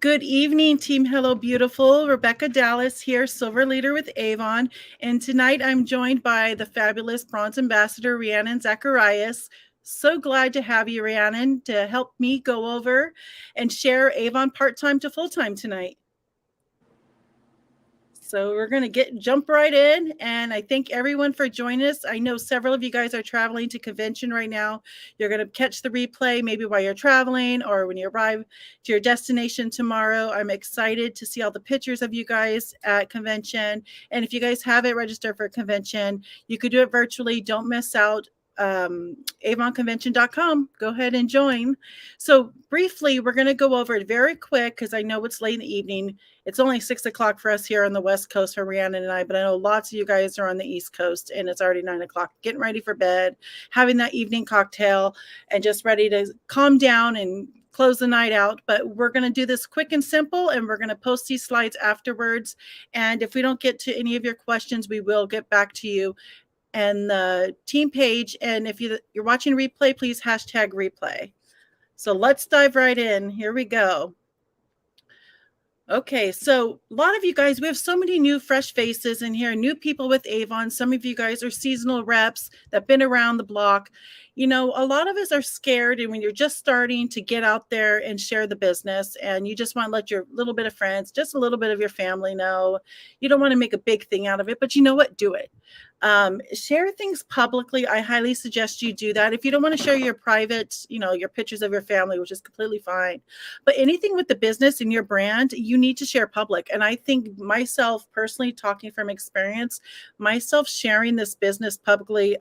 Good evening, Team Hello Beautiful. Rebecca Dallas here, Silver Leader with Avon. And tonight I'm joined by the fabulous Bronze Ambassador, Rhiannon Zacharias. So glad to have you, Rhiannon, to help me go over and share Avon part-time to full-time tonight. So we're going to jump right in, and I thank everyone for joining us. I know several of you guys are traveling to convention right now. You're going to catch the replay maybe while you're traveling or when you arrive to your destination tomorrow. I'm excited to see all the pictures of you guys at convention. And if you guys haven't registered for convention, you could do it virtually. Don't miss out. avonconvention.com. Go ahead and join. So briefly, we're going to go over it very quick because I know it's late in the evening. It's only 6 o'clock for us here on the West Coast for Rhiannon and I, but I know lots of you guys are on the East Coast and it's already 9 o'clock, getting ready for bed, having that evening cocktail and just ready to calm down and close the night out. But we're going to do this quick and simple, and we're going to post these slides afterwards. And if we don't get to any of your questions, we will get back to you and the team page. And if you're watching replay, please hashtag replay. So let's dive right in. Here we go. Okay, so a lot of you guys, we have so many new fresh faces in here, new people with Avon. Some of you guys are seasonal reps that have been around the block. You know, a lot of us are scared, and when you're just starting to get out there and share the business, and you just want to let your little bit of friends, just a little bit of your family know. You don't want to make a big thing out of it, but you know what? Do it. Share things publicly. I highly suggest you do that. If you don't want to share your private, your pictures of your family, which is completely fine, but anything with the business and your brand, you need to share public. And I think myself personally, talking from experience, myself sharing this business publicly,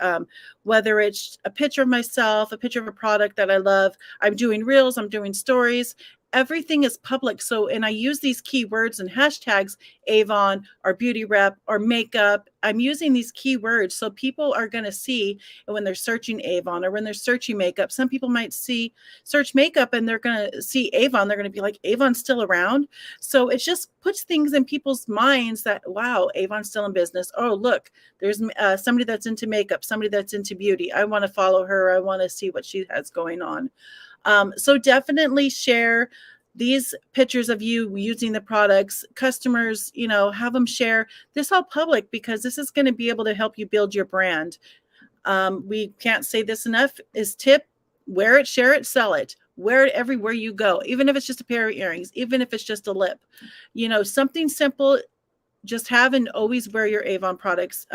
whether it's a picture of myself, a picture of a product that I love, I'm doing reels, I'm doing stories, everything is public. So, and I use these keywords and hashtags, Avon or beauty rep or makeup. I'm using these keywords so people are going to see when they're searching Avon or when they're searching makeup. Some people might search makeup and they're going to see Avon. They're going to be like, Avon's still around. So it just puts things in people's minds that, wow, Avon's still in business. Oh, look, there's somebody that's into makeup, somebody that's into beauty. I want to follow her. I want to see what she has going on. So definitely share these pictures of you using the products. Customers, have them share this all public because this is going to be able to help you build your brand. We can't say this enough is tip, wear it, share it, sell it. Wear it everywhere you go, even if it's just a pair of earrings, even if it's just a lip, something simple. Just have and always wear your Avon products.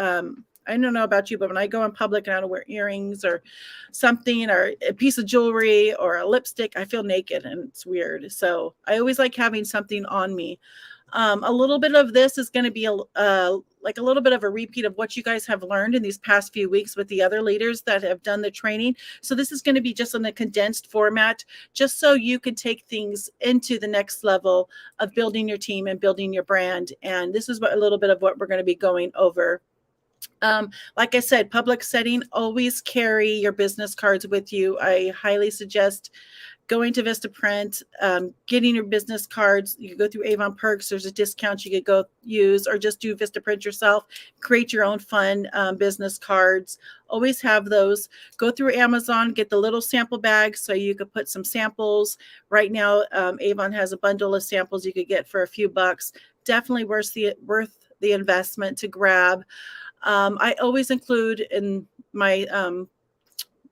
I don't know about you, but when I go in public and I don't wear earrings or something or a piece of jewelry or a lipstick, I feel naked and it's weird. So I always like having something on me. A little bit of this is going to be like a little bit of a repeat of what you guys have learned in these past few weeks with the other leaders that have done the training. So this is going to be just in a condensed format, just so you can take things into the next level of building your team and building your brand. And this is a little bit of what we're going to be going over. Like I said, public setting, always carry your business cards with you. I highly suggest going to Vistaprint, getting your business cards. You can go through Avon Perks. There's a discount you could go use, or just do Vistaprint yourself. Create your own fun business cards. Always have those. Go through Amazon, get the little sample bags so you could put some samples. Right now, Avon has a bundle of samples you could get for a few bucks. Definitely worth the investment to grab. I always include in my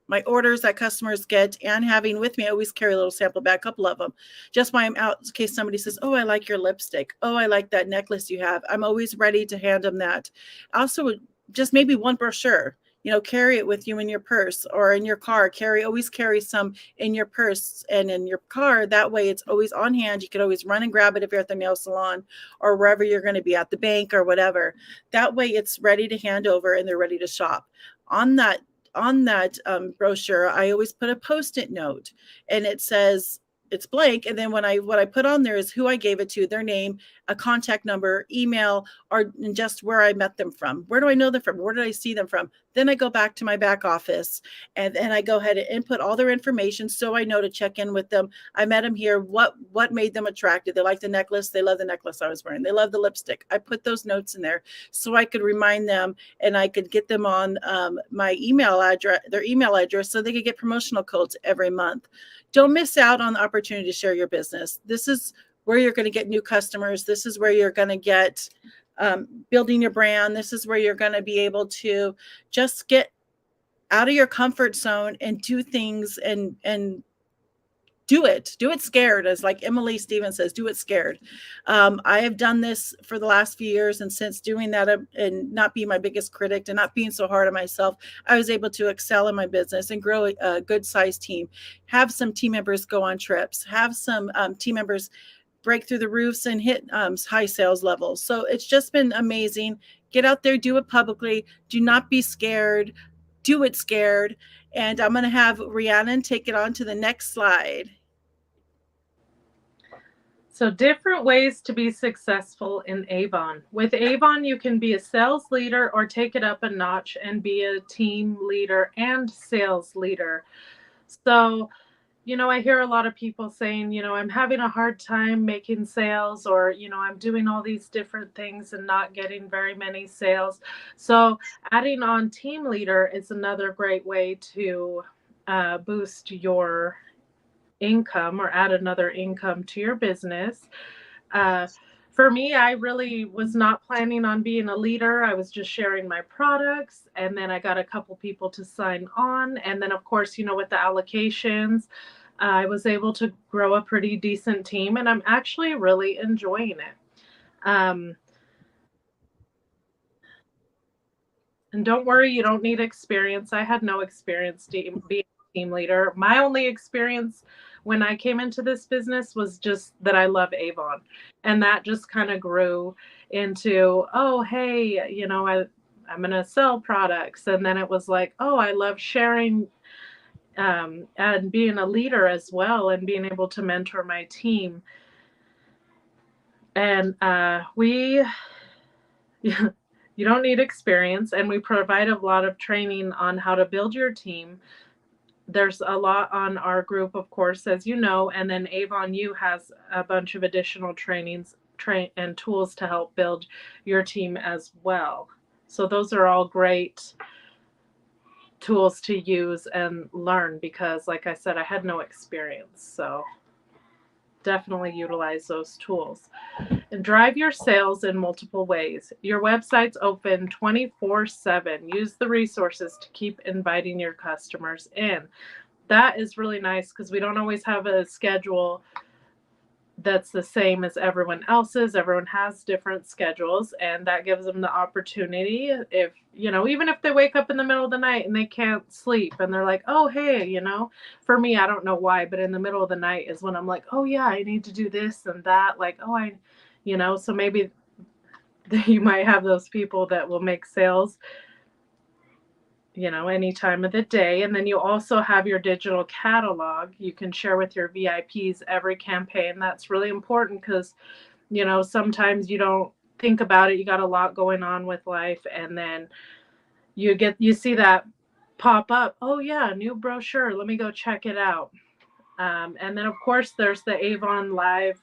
my orders that customers get and having with me, I always carry a little sample bag, a couple of them, just while I'm out in case somebody says, oh, I like your lipstick. Oh, I like that necklace you have. I'm always ready to hand them that. Also, just maybe one brochure, carry it with you in your purse or in your car. Always carry some in your purse and in your car. That way it's always on hand. You can always run and grab it if you're at the nail salon or wherever you're going to be, at the bank or whatever. That way it's ready to hand over and they're ready to shop. On that brochure, I always put a Post-it note, and it says, it's blank. And then what I put on there is who I gave it to, their name, a contact number, email, or just where I met them from. Where do I know them from? Where did I see them from? Then I go back to my back office and then I go ahead and input all their information so I know to check in with them. I met them here. What made them attracted? They like the necklace. They love the necklace I was wearing. They love the lipstick. I put those notes in there so I could remind them and I could get them on my email address, their email address, so they could get promotional codes every month. Don't miss out on the opportunity to share your business. This is where you're going to get new customers. This is where you're going to get building your brand. This is where you're going to be able to just get out of your comfort zone and do things and do it scared, as like Emily Stevens says, do it scared. I have done this for the last few years, and since doing that and not being my biggest critic and not being so hard on myself, I was able to excel in my business and grow a good sized team, have some team members go on trips, have some team members break through the roofs and hit high sales levels. So it's just been amazing. Get out there, do it publicly, do not be scared, do it scared. And I'm going to have Rhiannon take it on to the next slide. So different ways to be successful in Avon. With Avon, you can be a sales leader or take it up a notch and be a team leader and sales leader. So, I hear a lot of people saying, I'm having a hard time making sales, or, I'm doing all these different things and not getting very many sales. So adding on team leader is another great way to boost your income or add another income to your business. For me, I really was not planning on being a leader. I was just sharing my products, and then I got a couple people to sign on. And then, of course, with the allocations, I was able to grow a pretty decent team, and I'm actually really enjoying it. And don't worry, you don't need experience. I had no experience being a team leader. My only experience when I came into this business was just that I love Avon. And that just kind of grew into, oh, hey, I'm going to sell products. And then it was like, oh, I love sharing and being a leader as well, and being able to mentor my team. And you don't need experience, and we provide a lot of training on how to build your team. There's a lot on our group, of course, as you know, and then Avon U has a bunch of additional trainings and tools to help build your team as well. So those are all great tools to use and learn, because like I said, I had no experience. So definitely utilize those tools. And drive your sales in multiple ways. Your website's open 24/7. Use the resources to keep inviting your customers in. That is really nice, because we don't always have a schedule that's the same as everyone else's. Everyone has different schedules, and that gives them the opportunity, if even if they wake up in the middle of the night and they can't sleep and they're like, oh, hey, for me, I don't know why, but in the middle of the night is when I'm like, oh yeah, I need to do this and that, like, oh, so maybe you might have those people that will make sales any time of the day. And then you also have your digital catalog you can share with your VIPs every campaign. That's really important, because sometimes you don't think about it. You got a lot going on with life, and then you see that pop up, oh yeah, new brochure, let me go check it out. And then of course there's the Avon Live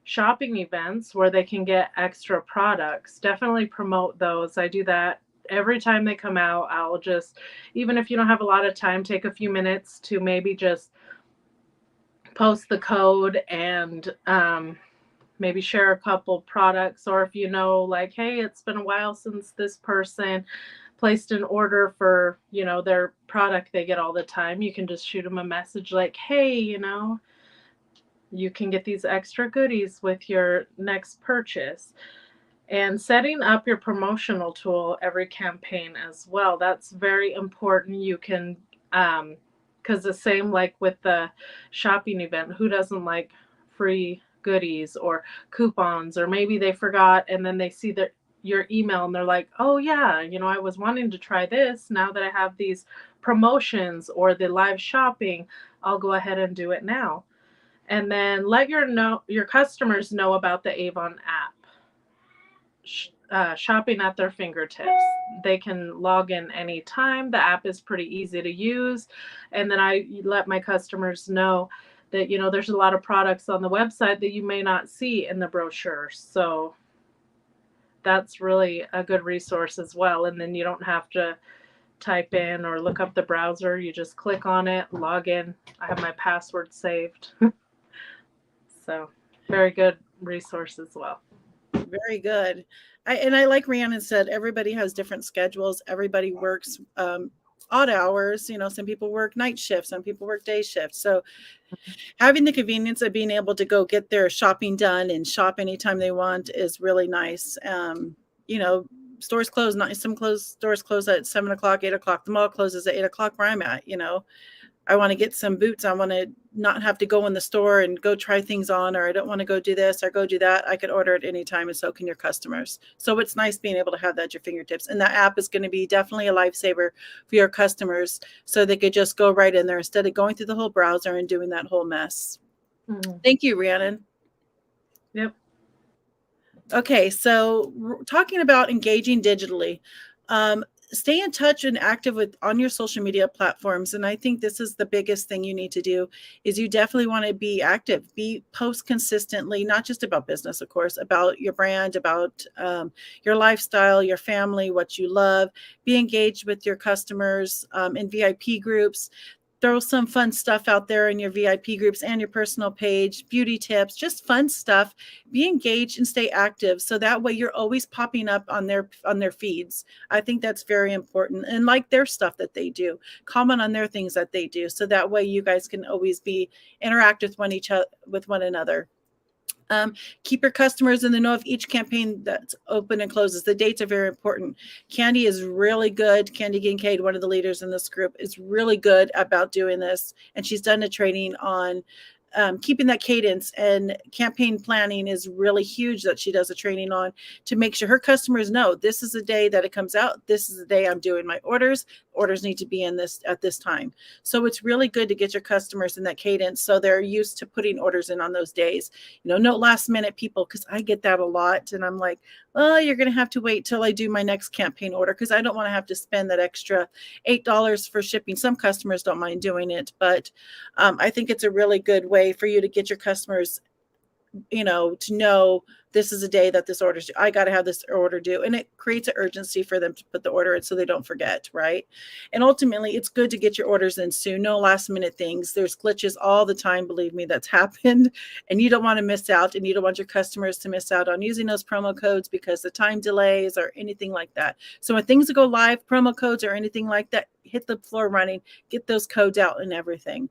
shopping events where they can get extra products. Definitely promote those. I do that every time they come out. I'll just, even if you don't have a lot of time, take a few minutes to maybe just post the code and maybe share a couple products. Or if like, hey, it's been a while since this person placed an order for their product they get all the time, you can just shoot them a message like, hey, you can get these extra goodies with your next purchase. And setting up your promotional tool every campaign as well. That's very important. You can, because the same like with the shopping event, who doesn't like free goodies or coupons? Or maybe they forgot and then they see your email and they're like, oh yeah, I was wanting to try this. Now that I have these promotions or the live shopping, I'll go ahead and do it now. And then let your customers know about the Avon app. Shopping at their fingertips. They can log in anytime. The app is pretty easy to use. And then I let my customers know that, there's a lot of products on the website that you may not see in the brochure. So that's really a good resource as well. And then you don't have to type in or look up the browser. You just click on it, log in. I have my password saved. So very good resource as well. Very good. I like Rhiannon said, everybody has different schedules. Everybody works odd hours. You know, some people work night shifts, some people work day shifts. So having the convenience of being able to go get their shopping done and shop anytime they want is really nice. You know, stores close, not some stores close at 7 o'clock, 8 o'clock. The mall closes at 8 o'clock where I'm at, you know. I want to get some boots. I want to not have to go in the store and go try things on, or I don't want to go do this or go do that. I could order it anytime, and so can your customers. So it's nice being able to have that at your fingertips. And that app is going to be definitely a lifesaver for your customers, so they could just go right in there instead of going through the whole browser and doing that whole mess. Mm-hmm. Thank you, Rhiannon. Yep. Okay, so talking about engaging digitally. Stay in touch and active with on your social media platforms, and I think this is the biggest thing you need to do is you definitely want to be active, post consistently, not just about business, of course, about your brand, about your lifestyle, your family, what you love. Be engaged with your customers in VIP groups. Throw some fun stuff out there in your VIP groups and your personal page, beauty tips, just fun stuff. Be engaged and stay active. So that way you're always popping up on their feeds. I think that's very important. And like their stuff that they do, comment on their things that they do. So that way you guys can always be interact with one another. Keep your customers in the know of each campaign that's open and closes. The dates are very important. Candy is really good. Candy Kincaid, one of the leaders in this group, is really good about doing this. And she's done a training on keeping that cadence, and campaign planning is really huge that she does a training on to make sure her customers know this is the day that it comes out. This is the day I'm doing my orders. Orders need to be in this at this time. So it's really good to get your customers in that cadence so they're used to putting orders in on those days. You know, no last minute people, because I get that a lot. And I'm like, well, you're going to have to wait till I do my next campaign order because I don't want to have to spend that extra $8 for shipping. Some customers don't mind doing it, but I think it's a really good way for you to get your customers, you know, to know this is a day that this order's due. I got to have this order due. And it creates an urgency for them to put the order in so they don't forget, right? And ultimately, it's good to get your orders in soon. No last minute things. There's glitches all the time, believe me, that's happened. And you don't want to miss out, and you don't want your customers to miss out on using those promo codes because the time delays or anything like that. So when things go live, promo codes or anything like that, hit the floor running, get those codes out and everything.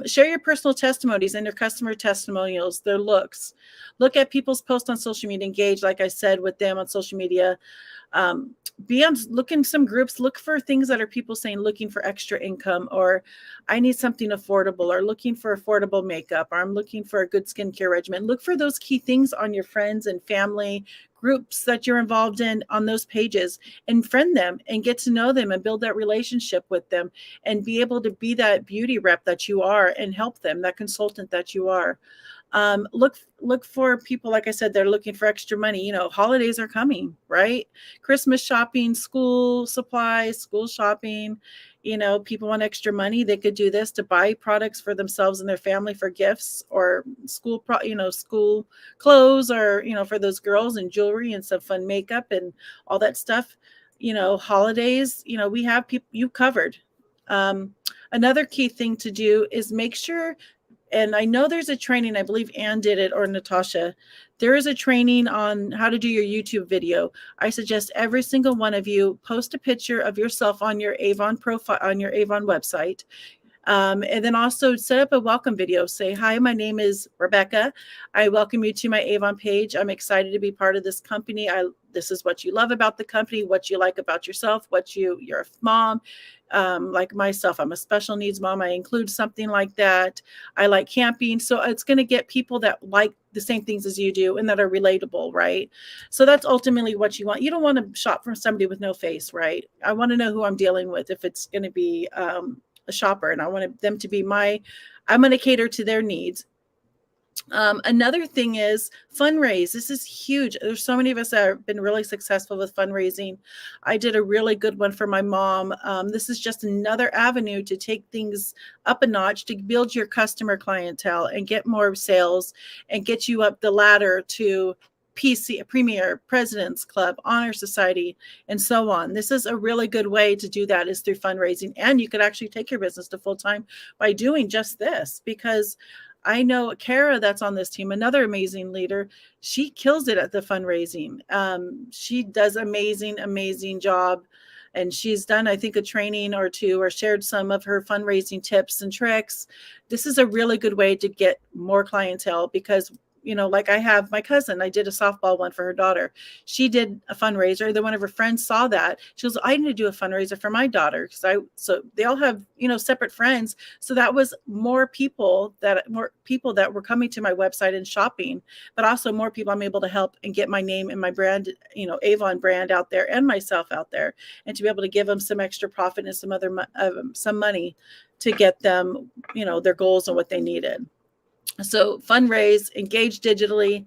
Share your personal testimonies and your customer testimonials, their looks. Look at people's posts on social media, engage, like I said, with them on social media. Look in some groups, look for things that are people saying, looking for extra income, or I need something affordable, or looking for affordable makeup, or I'm looking for a good skincare regimen. Look for those key things on your friends and family groups that you're involved in on those pages, and friend them and get to know them and build that relationship with them and be able to be that beauty rep that you are and help them, that consultant that you are. Look for people, like I said, they're looking for extra money. You know, holidays are coming, right? Christmas shopping, school supplies, school shopping. You know, people want extra money. They could do this to buy products for themselves and their family for gifts, or school clothes, or, you know, for those girls, and jewelry and some fun makeup and all that stuff. You know, holidays, you know, we have people you covered. Another key thing to do is make sure, and I know there's a training, I believe Ann did it, or Natasha. There is a training on how to do your YouTube video. I suggest every single one of you post a picture of yourself on your Avon profile, on your Avon website. And then also set up a welcome video. Say, hi, my name is Rebecca. I welcome you to my Avon page. I'm excited to be part of this company. This is what you love about the company, what you like about yourself, you're a mom. Like myself, I'm a special needs mom. I include something like that. I like camping. So it's going to get people that like the same things as you do and that are relatable, right? So that's ultimately what you want. You don't want to shop from somebody with no face, right? I want to know who I'm dealing with if it's going to be a shopper, and I want them to be I'm going to cater to their needs. Another thing is fundraise. This is huge. There's so many of us that have been really successful with fundraising. I did a really good one for my mom. This is just another avenue to take things up a notch, to build your customer clientele and get more sales and get you up the ladder to Premier, President's Club, Honor Society, and so on. This is a really good way to do that, is through fundraising. And you could actually take your business to full time by doing just this, because I know Kara, that's on this team, another amazing leader. She kills it at the fundraising. She does amazing job. And she's done, I think, a training or two or shared some of her fundraising tips and tricks. This is a really good way to get more clientele because, like I have my cousin, I did a softball one for her daughter. She did a fundraiser. Then one of her friends saw that. She goes, I need to do a fundraiser for my daughter. So they all have, separate friends. So that was more people that were coming to my website and shopping, but also more people I'm able to help and get my name and my brand, Avon brand out there and myself out there, and to be able to give them some extra profit and some money to get them, their goals and what they needed. So fundraise, engage digitally,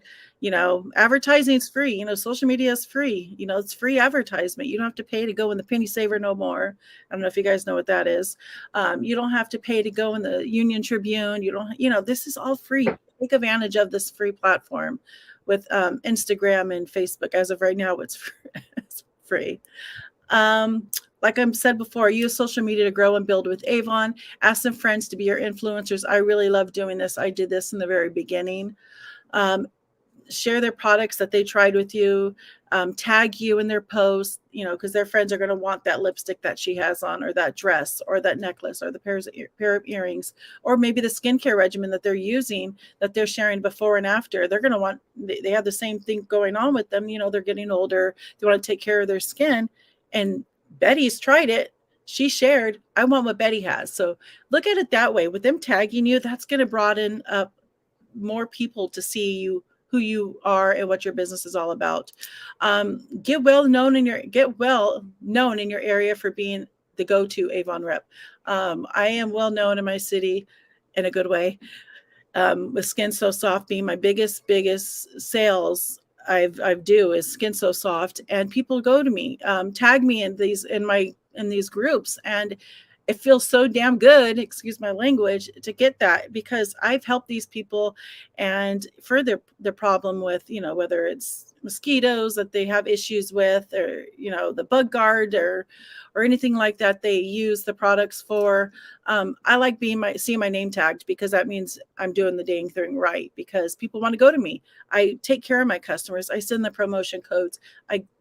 advertising is free, social media is free, it's free advertisement. You don't have to pay to go in the penny saver no more. I don't know if you guys know what that is. You don't have to pay to go in the Union Tribune. You don't, this is all free. Take advantage of this free platform with Instagram and Facebook. As of right now, it's free. It's free. Like I said before, use social media to grow and build with Avon. Ask some friends to be your influencers. I really love doing this. I did this in the very beginning. Um, Share their products that they tried with you. Tag you in their posts, because their friends are going to want that lipstick that she has on, or that dress, or that necklace, or the pair of earrings, or maybe the skincare regimen that they're using, that they're sharing before and after. They're going to want, they have the same thing going on with them. They're getting older. They want to take care of their skin. And Betty's tried it. She shared, I want what Betty has. So look at it that way. With them tagging you, that's going to broaden up more people to see you, who you are and what your business is all about. Get well known in your area for being the go-to Avon rep. I am well known in my city in a good way. With Skin So Soft being my biggest sales I've do is Skin So Soft, and people go to me, tag me in these groups, and it feels so damn good, excuse my language, to get that, because I've helped these people, and for their problem with, whether it's mosquitoes that they have issues with, or, the bug guard, or anything like that they use the products for. I like seeing my name tagged, because that means I'm doing the dang thing right, because people want to go to me. I take care of my customers. I send the promotion codes.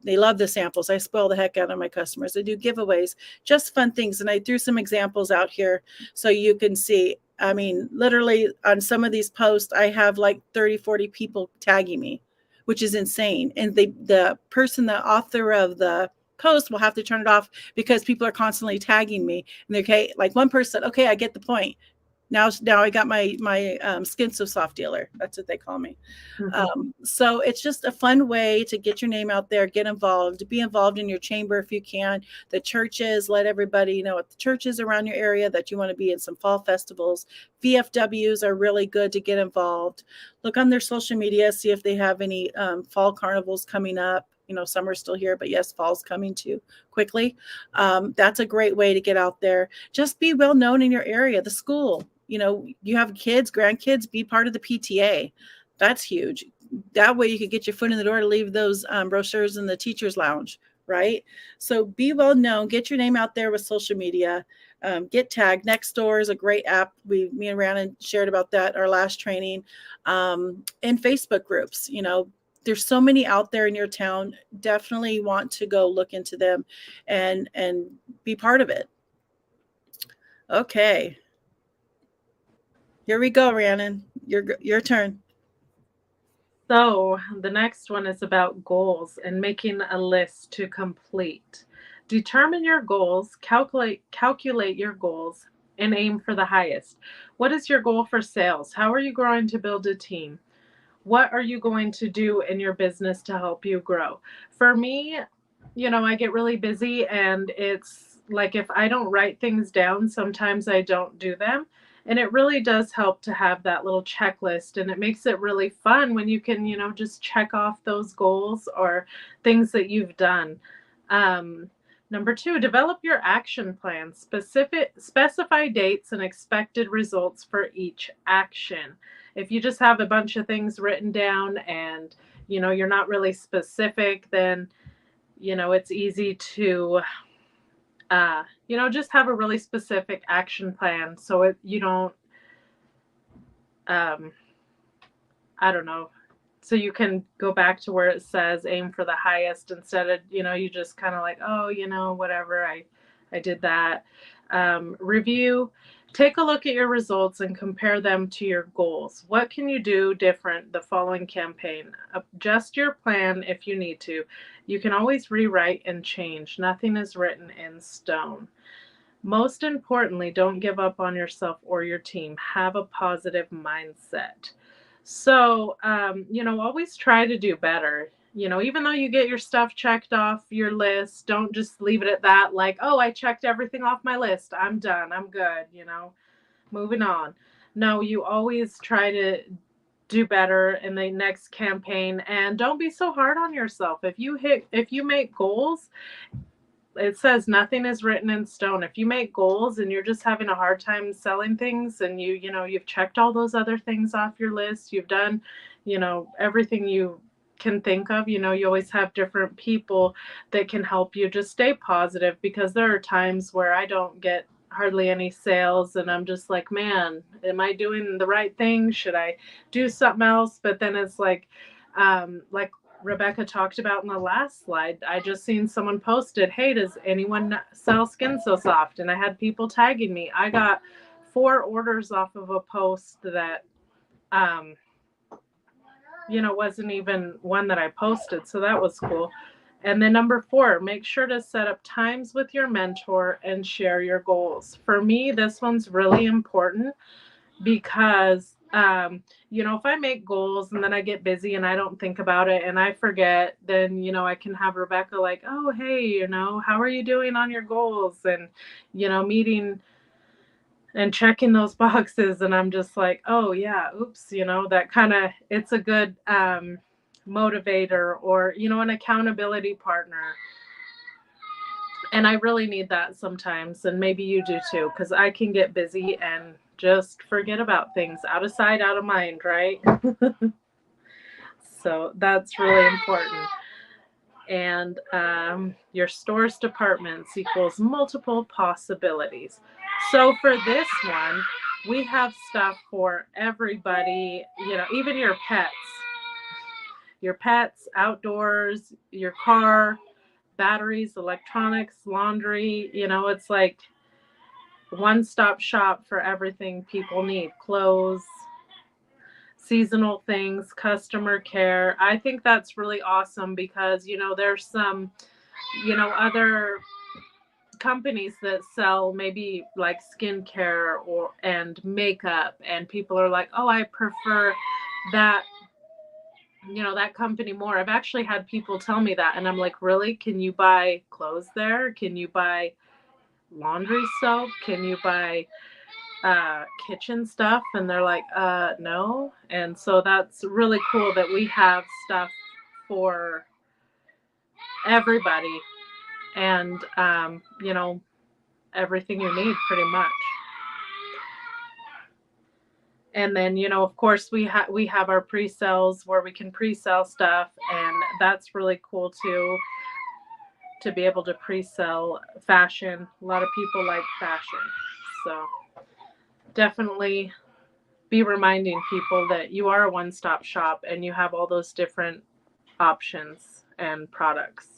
They love the samples. I spoil the heck out of my customers. I do giveaways, just fun things. And I threw some examples out here so you can see. I mean, literally on some of these posts, I have like 30, 40 people tagging me, which is insane. And the author of the post will have to turn it off, because people are constantly tagging me. And okay, like one person said, okay, I get the point. Now I got my Skin So Soft dealer. That's what they call me. So it's just a fun way to get your name out there, get involved, be involved in your chamber if you can. The churches, let everybody know at the churches around your area that you want to be in some fall festivals. VFWs are really good to get involved. Look on their social media, see if they have any fall carnivals coming up. Summer's still here, but yes, fall's coming too quickly. That's a great way to get out there. Just be well known in your area, the school. You have kids, grandkids, be part of the PTA. That's huge. That way you could get your foot in the door to leave those brochures in the teacher's lounge, right? So be well known, get your name out there with social media, get tagged. Nextdoor is a great app. Me and Rhiannon shared about that our last training. And Facebook groups, there's so many out there in your town. Definitely want to go look into them and be part of it. Okay. Here we go, Rhiannon. Your turn. So the next one is about goals and making a list to complete. Determine your goals, calculate your goals, and aim for the highest. What is your goal for sales? How are you going to build a team? What are you going to do in your business to help you grow? For me, I get really busy, and it's like if I don't write things down, sometimes I don't do them. And it really does help to have that little checklist, and it makes it really fun when you can, just check off those goals or things that you've done. Number 2, develop your action plan. Specify dates and expected results for each action. If you just have a bunch of things written down and, you're not really specific, then, it's easy to, just have a really specific action plan, so you don't um, I don't know. So you can go back to where it says aim for the highest instead of, you just kind of like, oh, whatever, I did that. Review, take a look at your results and compare them to your goals. What can you do different the following campaign? Adjust your plan if you need to. You can always rewrite and change. Nothing is written in stone. Most importantly, don't give up on yourself or your team. Have a positive mindset. So, always try to do better. Even though you get your stuff checked off your list, don't just leave it at that, like, oh, I checked everything off my list. I'm done. I'm good. Moving on. No, you always try to do better in the next campaign, and don't be so hard on yourself. If you make goals, it says nothing is written in stone. If you make goals and you're just having a hard time selling things, and you've checked all those other things off your list, you've done, everything you can think of, you always have different people that can help you. Just stay positive, because there are times where I don't get hardly any sales and I'm just like, man, am I doing the right thing? Should I do something else? But then it's like Rebecca talked about in the last slide, I just seen someone posted, hey, does anyone sell Skin So Soft? And I had people tagging me. I got 4 orders off of a post that, wasn't even one that I posted. So that was cool. And then number 4, make sure to set up times with your mentor and share your goals. For me, this one's really important because if I make goals and then I get busy and I don't think about it and I forget, then I can have Rebecca like, oh, hey, how are you doing on your goals? And meeting and checking those boxes, and I'm just like, oh yeah, oops, that kind of, it's a good motivator, or an accountability partner. And I really need that sometimes, and maybe you do too, because I can get busy and just forget about things. Out of sight, out of mind, right? So that's really important. And your stores departments equals multiple possibilities. So for this one, we have stuff for everybody, even your pets, outdoors, your car, batteries, electronics, laundry. It's like one-stop shop for everything people need. Clothes, seasonal things, customer care. I think that's really awesome because, there's some, other companies that sell maybe like skincare and makeup, and people are like, oh, I prefer that, that company more. I've actually had people tell me that, and I'm like, really? Can you buy clothes there? Can you buy laundry soap? Can you buy kitchen stuff? And they're like, no. And so that's really cool that we have stuff for everybody, and everything you need pretty much. And then, of course, we have our pre-sales where we can pre-sell stuff, and that's really cool too, to be able to pre-sell fashion. A lot of people like fashion, so definitely be reminding people that you are a one-stop shop and you have all those different options and products.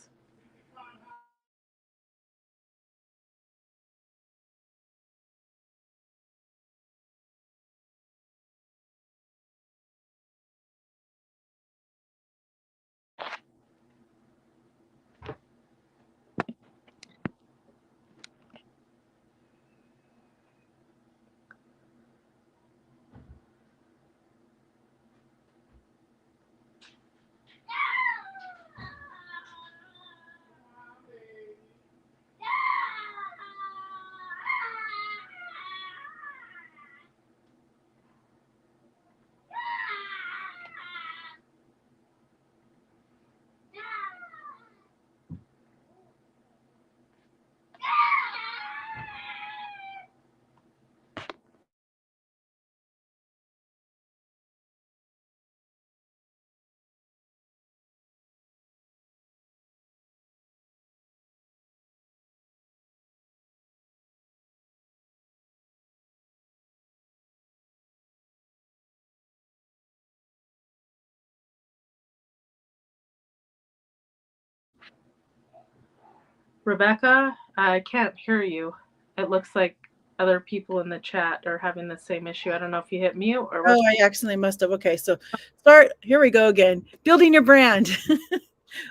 Rebecca, I can't hear you. It looks like other people in the chat are having the same issue. I don't know if you hit mute or Oh, what's. I accidentally must have. Okay, so start. Here we go again. Building your brand.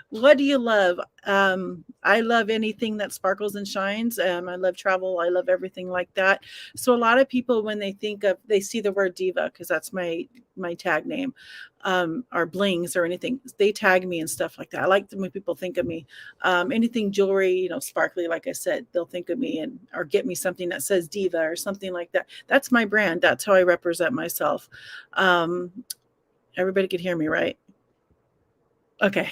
What do you love? I love anything that sparkles and shines. I love travel. I love everything like that. So a lot of people, when they think of, they see the word diva because that's my tag name, or blings or anything. They tag me and stuff like that. I like when people think of me. Anything jewelry, sparkly, like I said, they'll think of me and or get me something that says diva or something like that. That's my brand. That's how I represent myself. Um, Everybody could hear me, right? Okay.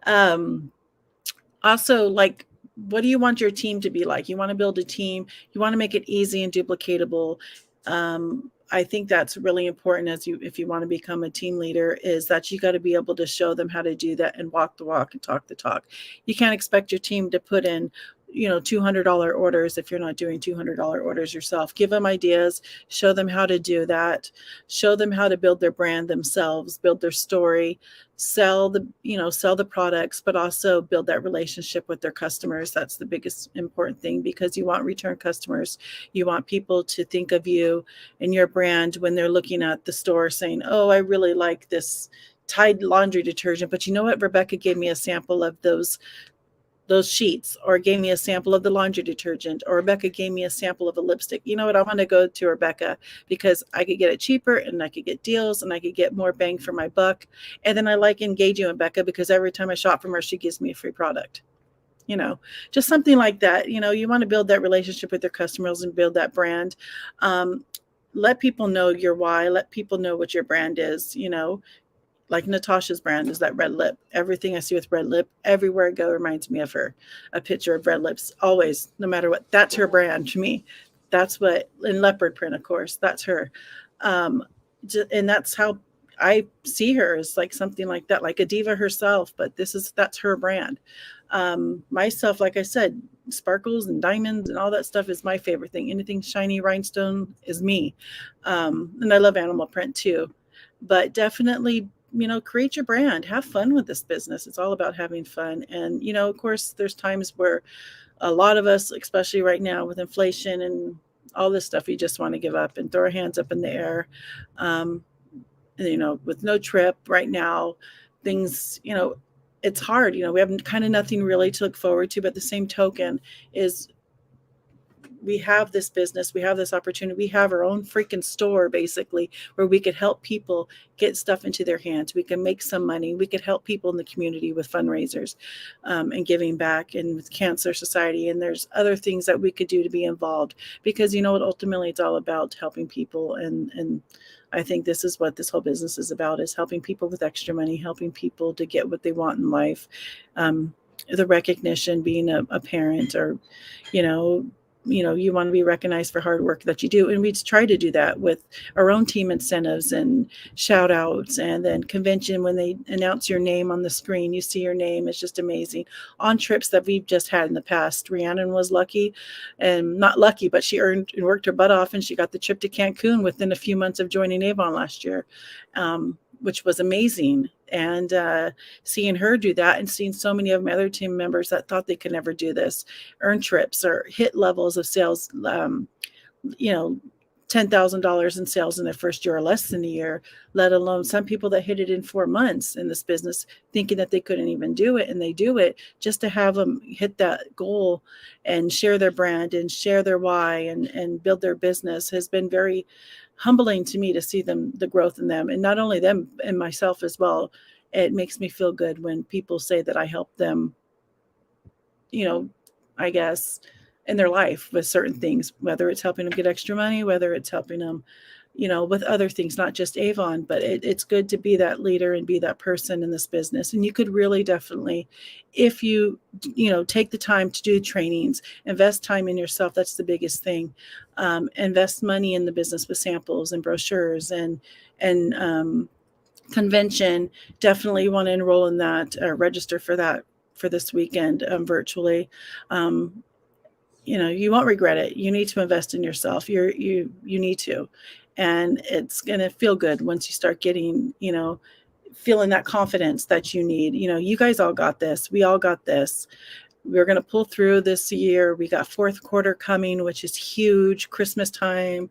Um, Also, like, what do you want your team to be like? You want to build a team, you want to make it easy and duplicatable. I think that's really important as you if you want to become a team leader, is that you got to be able to show them how to do that and walk the walk and talk the talk. You can't expect your team to put in $200 orders if you're not doing $200 orders yourself. Give them ideas, show them how to do that, show them how to build their brand themselves, build their story, sell the products, but also build that relationship with their customers. That's the biggest important thing, because you want return customers. You want people to think of you and your brand when they're looking at the store saying, oh, I really like this Tide laundry detergent, but you know what, Rebecca gave me a sample of those sheets, or gave me a sample of the laundry detergent, or Rebecca gave me a sample of a lipstick. You know what? I want to go to Rebecca because I could get it cheaper and I could get deals and I could get more bang for my buck. And then I like engaging with Rebecca because every time I shop from her, she gives me a free product. You know, just something like that. You want to build that relationship with your customers and build that brand. Let people know your why. Let people know what your brand is. Like Natasha's brand is that red lip. Everything I see with red lip, everywhere I go, reminds me of her. A picture of red lips, always, no matter what. That's her brand to me. That's what, in leopard print, of course, that's her. Um, and that's how I see her, as like something like that, like a diva herself. But that's her brand. Myself, like I said, sparkles and diamonds and all that stuff is my favorite thing. Anything shiny rhinestone is me. And I love animal print too. But definitely, create your brand, have fun with this business. It's all about having fun. And of course, there's times where a lot of us, especially right now with inflation and all this stuff, we just want to give up and throw our hands up in the air. um, with no trip right now, things, it's hard. We have kind of nothing really to look forward to, but the same token is, we have this business, we have this opportunity, we have our own freaking store basically, where we could help people get stuff into their hands. We can make some money. We could help people in the community with fundraisers, and giving back, and with Cancer Society. And there's other things that we could do to be involved, because what, ultimately it's all about helping people. And I think this is what this whole business is about, is helping people with extra money, helping people to get what they want in life. The recognition, being a parent, or you know you want to be recognized for hard work that you do. And we try to do that with our own team incentives and shout outs, and then convention, when they announce your name on the screen, you see your name. It's just amazing. On trips that we've just had in the past, Rhiannon was lucky, and not lucky, but she earned and worked her butt off, and she got the trip to Cancun within a few months of joining Avon last year, which was amazing. And seeing her do that, and seeing so many of my other team members that thought they could never do this earn trips or hit levels of sales, you know, $10,000 in sales in their first year or less than a year, let alone some people that hit it in 4 months in this business, thinking that they couldn't even do it. And they do it. Just to have them hit that goal and share their brand and share their why, and build their business, has been very humbling to me, to see the growth in them, and not only them, and myself as well. It makes me feel good when people say that I help them, you know, I guess, in their life with certain things, whether it's helping them get extra money, whether it's helping them, with other things, not just Avon. But it's good to be that leader and be that person in this business. And you could really definitely, if you, take the time to do trainings, invest time in yourself. That's the biggest thing. Invest money in the business with samples and brochures and convention. Definitely want to enroll in that, register for that for this weekend, virtually. Um, you won't regret it. You need to invest in yourself. You need to, and it's going to feel good once you start getting, feeling that confidence that you need. You guys all got this. We all got this. we're going to pull through this year. We got fourth quarter coming, which is huge. Christmas time.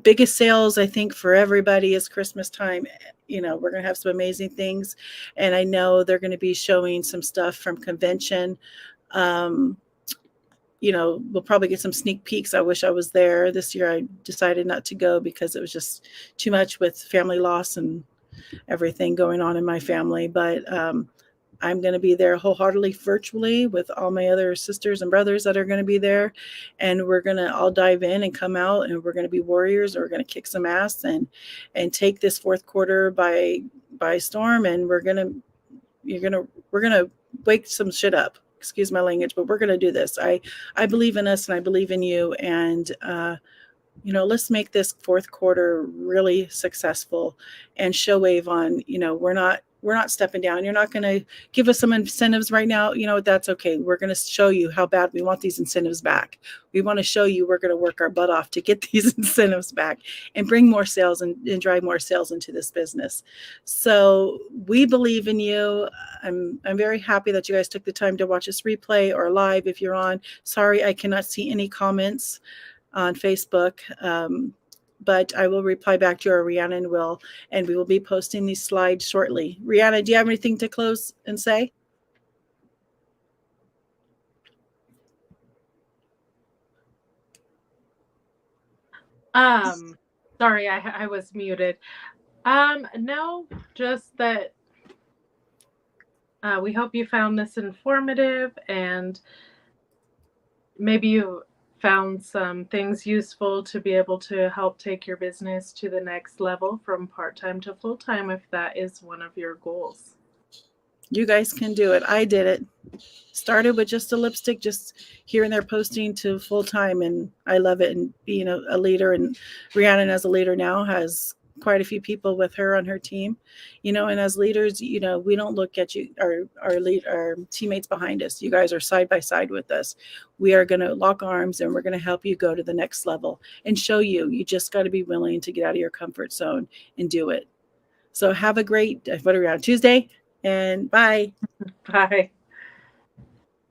Biggest sales, I think, for everybody is Christmas time. You know, we're going to have some amazing things. And I know they're going to be showing some stuff from convention. You know, we'll probably get some sneak peeks. I wish I was there. This year I decided not to go because it was just too much with family loss and everything going on in my family. But I'm going to be there wholeheartedly virtually with all my other sisters and brothers that are going to be there. And we're going to all dive in and come out, and we're going to be warriors, and we're going to kick some ass and take this fourth quarter by storm. And we're going to wake some shit up. Excuse my language, but we're going to do this. I believe in us, and I believe in you. And, you know, let's make this fourth quarter really successful and show Avon, you know, we're not stepping down. You're not going to give us some incentives right now. You know, that's okay. We're going to show you how bad we want these incentives back. We want to show you we're going to work our butt off to get these incentives back and bring more sales and drive more sales into this business. So we believe in you. I'm very happy that you guys took the time to watch this replay or live if you're on. Sorry, I cannot see any comments on Facebook. But I will reply back to you, or Rhiannon will, and we will be posting these slides shortly. Rhiannon, do you have anything to close and say? Sorry, I was muted. No, just that we hope you found this informative, and maybe you found some things useful to be able to help take your business to the next level from part-time to full-time, if that is one of your goals. You guys can do it. I did it. Started with just a lipstick, just here and there posting, to full-time, and I love it. And being a leader, and Rhiannon as a leader now has quite a few people with her on her team, you know, and as leaders, you know, we don't look at you, our teammates behind us. You guys are side by side with us. We are going to lock arms, and we're going to help you go to the next level and show you. You just got to be willing to get out of your comfort zone and do it. So have a great, what are we on, Tuesday? And bye. Bye.